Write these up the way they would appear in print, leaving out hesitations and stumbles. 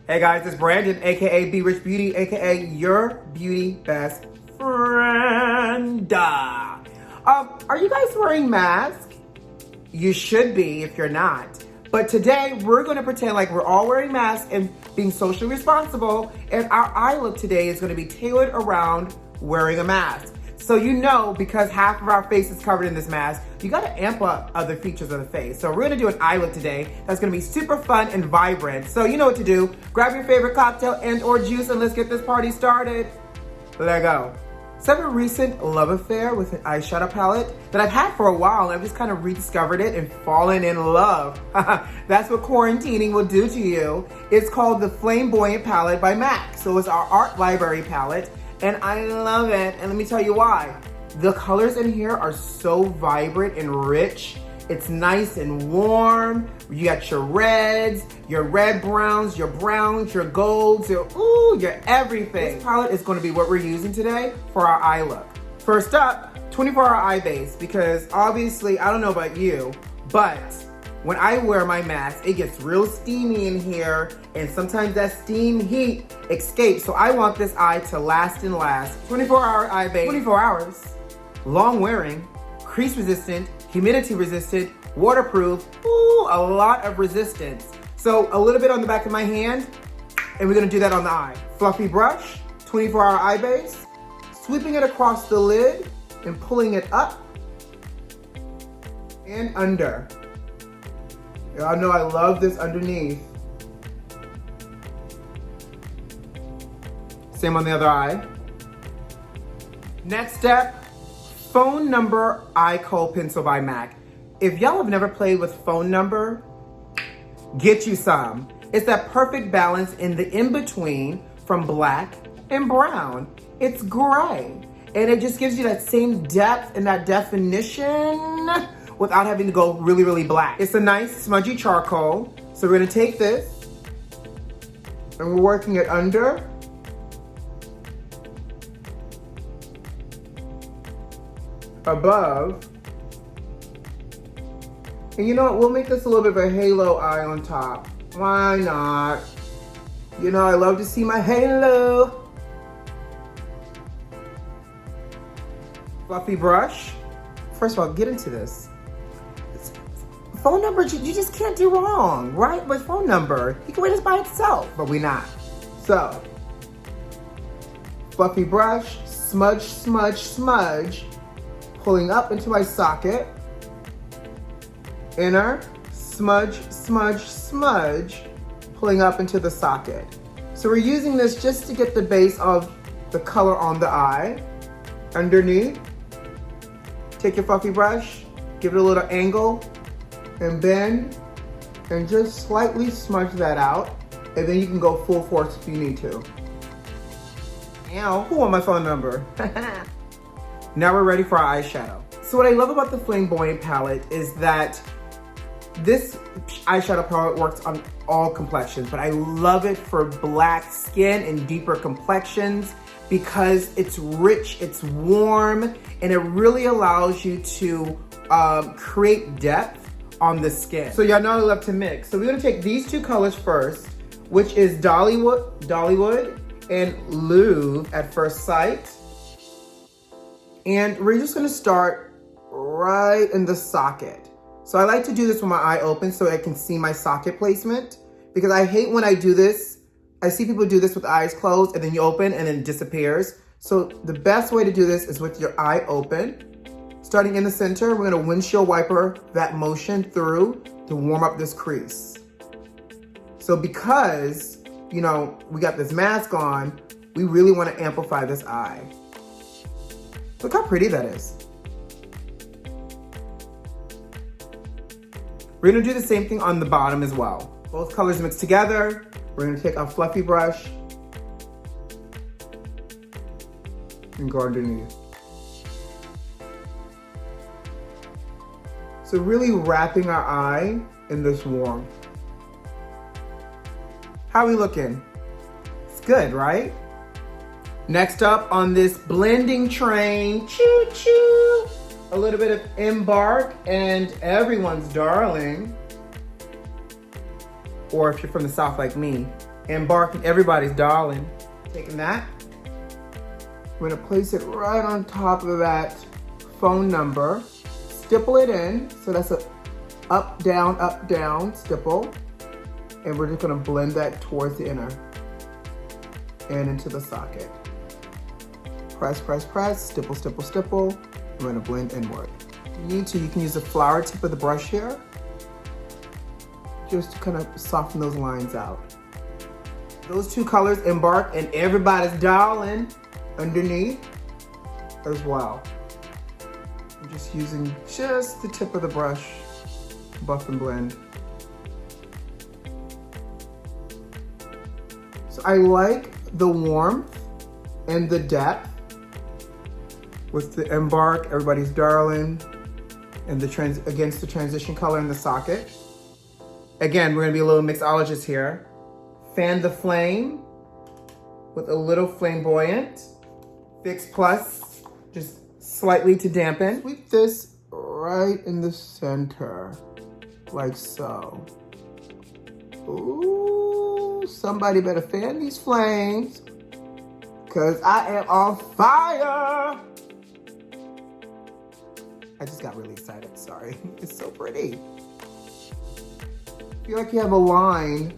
Hey guys, it's Brandon, aka Be Rich Beauty, aka your beauty best friend. Are you guys wearing masks? You should be if you're not. But today we're gonna pretend like we're all wearing masks and being socially responsible, and our eye look today is gonna be tailored around wearing a mask. So you know, because half of our face is covered in this mask, you gotta amp up other features of the face. So we're gonna do an eye look today that's gonna be super fun and vibrant. So you know what to do. Grab your favorite cocktail and or juice and let's get this party started. Let's go. So I have a recent love affair with an eyeshadow palette that I've had for a while, and I've just kind of rediscovered it and fallen in love. That's what quarantining will do to you. It's called the Flamboyant palette by MAC. So it's our art library palette, and I love it. And let me tell you why. The colors in here are so vibrant and rich. It's nice and warm. You got your reds, your red browns, your golds, your everything. This palette is going to be what we're using today for our eye look. First up, 24-hour eye base, because obviously, I don't know about you, but when I wear my mask, it gets real steamy in here, and sometimes that steam heat escapes. So I want this eye to last and last. 24-hour eye base, 24 hours, long wearing, crease resistant, humidity resistant, waterproof, a lot of resistance. So a little bit on the back of my hand, and we're gonna do that on the eye. Fluffy brush, 24-hour eye base, sweeping it across the lid and pulling it up and under. Y'all know I love this underneath. Same on the other eye. Next step, Phone Number Eye Kohl Pencil by MAC. If y'all have never played with Phone Number, get you some. It's that perfect balance in the in-between from black and brown. It's gray, and it just gives you that same depth and that definition without having to go really, really black. It's a nice smudgy charcoal. So we're gonna take this and we're working it under, above, and you know what, we'll make this a little bit of a halo eye on top. Why not? You know, I love to see my halo. Fluffy brush. First of all, get into this. Phone Number, you just can't do wrong, right? With Phone Number, you can wear this by itself, but we're not. So, fluffy brush, smudge, smudge, smudge, pulling up into my socket, inner, smudge, smudge, smudge, pulling up into the socket. So we're using this just to get the base of the color on the eye. Underneath, take your fluffy brush, give it a little angle, and bend, and just slightly smudge that out, and then you can go full force if you need to. Ow, who want my phone number? Now we're ready for our eyeshadow. So what I love about the Flamboyant palette is that this eyeshadow palette works on all complexions, but I love it for black skin and deeper complexions because it's rich, it's warm, and it really allows you to create depth on the skin. So y'all know I love to mix. So we're gonna take these two colors first, which is Dollywood and Louvre at First Sight. And we're just gonna start right in the socket. So I like to do this with my eye open so I can see my socket placement, because I hate when I do this. I see people do this with eyes closed and then you open and then it disappears. So the best way to do this is with your eye open. Starting in the center, we're gonna windshield wiper that motion through to warm up this crease. So because, you know, we got this mask on, we really wanna amplify this eye. Look how pretty that is. We're gonna do the same thing on the bottom as well. Both colors mixed together. We're gonna take a fluffy brush and go underneath. So really wrapping our eye in this warmth. How we looking? It's good, right? Next up on this blending train, choo choo, a little bit of Embark and everyone's darling, or if you're from the South like me, Embark and Everybody's Darling. Taking that, I'm gonna place it right on top of that phone number. Stipple it in, so that's a up, down stipple. And we're just gonna blend that towards the inner and into the socket. Press, press, press, stipple, stipple, stipple. I'm gonna blend inward. If you need to, you can use the flower tip of the brush here, just to kind of soften those lines out. Those two colors, Embark and Everybody's Darling, underneath as well. I'm just using just the tip of the brush, buff and blend. So I like the warmth and the depth with the Embark, Everybody's Darling, and against the transition color in the socket. Again, we're gonna be a little mixologist here. Fan the flame with a little flamboyant. Fix Plus, just slightly to dampen. Sweep this right in the center, like so. Ooh, somebody better fan these flames, because I am on fire. I just got really excited, sorry. It's so pretty. Feel like you have a line,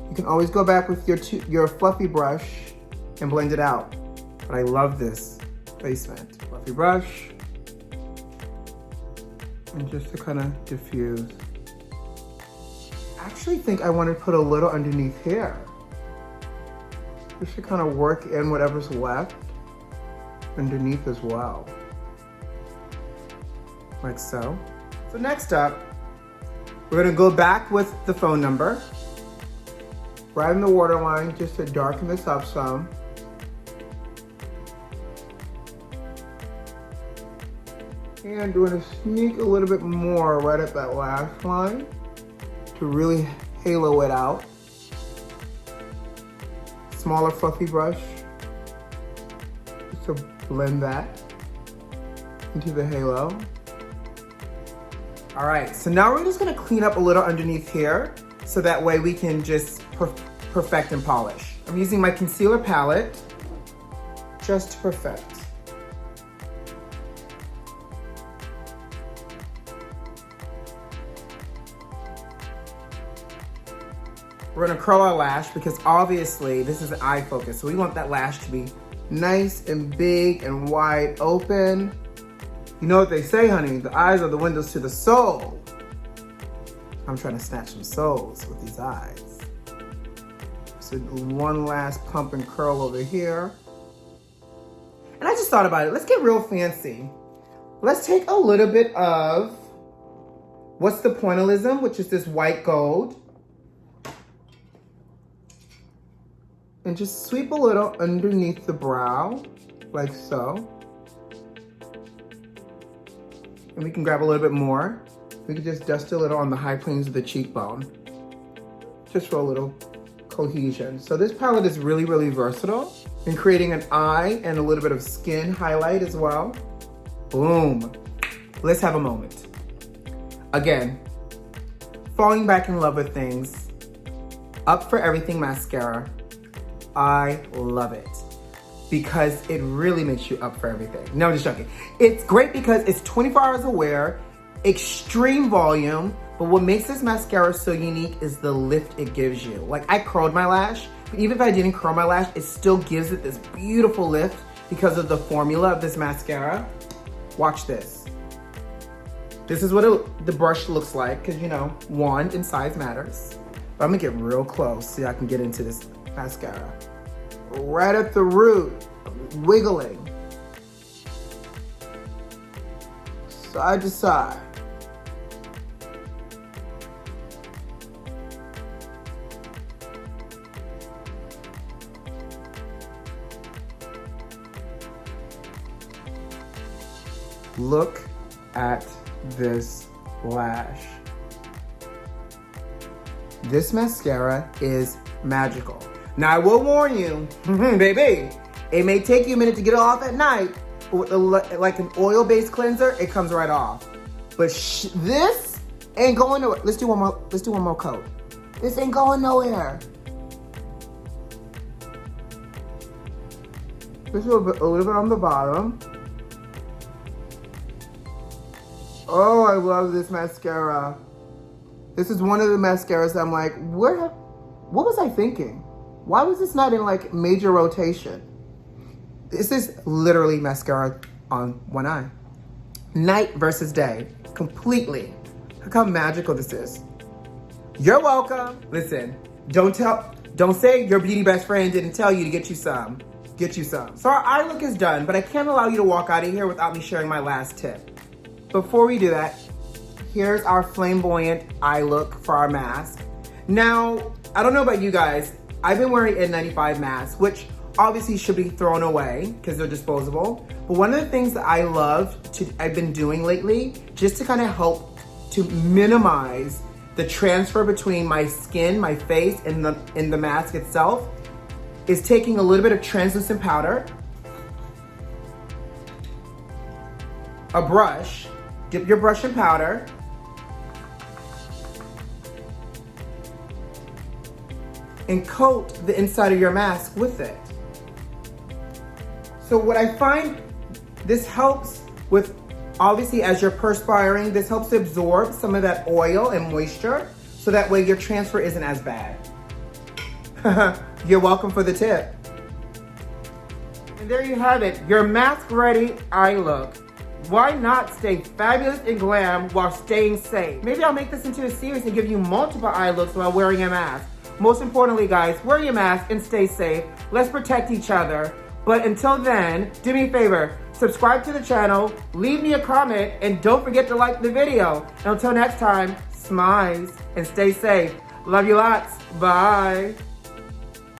you can always go back with your fluffy brush and blend it out. But I love this placement. Fluffy brush, and just to kind of diffuse. I actually think I want to put a little underneath here. Just to kind of work in whatever's left underneath as well. Like so. So next up, we're gonna go back with the phone number, right in the waterline, just to darken this up some. And I'm gonna sneak a little bit more right at that last line to really halo it out. Smaller fluffy brush, just to blend that into the halo. All right, so now we're just gonna clean up a little underneath here, so that way we can just perfect and polish. I'm using my concealer palette just to perfect. We're gonna curl our lash because obviously this is an eye focus, so we want that lash to be nice and big and wide open. You know what they say, honey, the eyes are the windows to the soul. I'm trying to snatch some souls with these eyes. So one last pump and curl over here. And I just thought about it, let's get real fancy. Let's take a little bit of What's the Pointillism, which is this white gold. And just sweep a little underneath the brow, like so. And we can grab a little bit more. We can just dust a little on the high planes of the cheekbone, just for a little cohesion. So this palette is really, really versatile in creating an eye and a little bit of skin highlight as well. Boom. Let's have a moment. Again, falling back in love with things. Up for Everything mascara. I love it because it really makes you up for everything. No, I'm just joking. It's great because it's 24 hours of wear, extreme volume, but what makes this mascara so unique is the lift it gives you. Like, I curled my lash, but even if I didn't curl my lash, it still gives it this beautiful lift because of the formula of this mascara. Watch this. This is what the brush looks like, because you know, wand and size matters. But I'm gonna get real close so I can get into this mascara. Right at the root, wiggling. Side to side. Look at this lash. This mascara is magical. Now I will warn you, baby, it may take you a minute to get it off at night, but with like an oil-based cleanser, it comes right off. But this ain't going nowhere. Let's do one more coat. This ain't going nowhere. Just a little bit on the bottom. Oh, I love this mascara. This is one of the mascaras that I'm like, what was I thinking? Why was this not in like major rotation? This is literally mascara on one eye. Night versus day, completely. Look how magical this is. You're welcome. Listen, don't say your beauty best friend didn't tell you to get you some. Get you some. So our eye look is done, but I can't allow you to walk out of here without me sharing my last tip. Before we do that, here's our flamboyant eye look for our mask. Now, I don't know about you guys, I've been wearing N95 masks, which obviously should be thrown away because they're disposable. But one of the things that I've been doing lately, just to kind of help to minimize the transfer between my skin, my face, and the mask itself, is taking a little bit of translucent powder, a brush, dip your brush in powder, and coat the inside of your mask with it. So what I find, this helps with, obviously as you're perspiring, this helps to absorb some of that oil and moisture, so that way your transfer isn't as bad. You're welcome for the tip. And there you have it, your mask ready eye look. Why not stay fabulous and glam while staying safe? Maybe I'll make this into a series and give you multiple eye looks while wearing a mask. Most importantly, guys, wear your mask and stay safe. Let's protect each other. But until then, do me a favor, subscribe to the channel, leave me a comment, and don't forget to like the video. And until next time, smize and stay safe. Love you lots. Bye.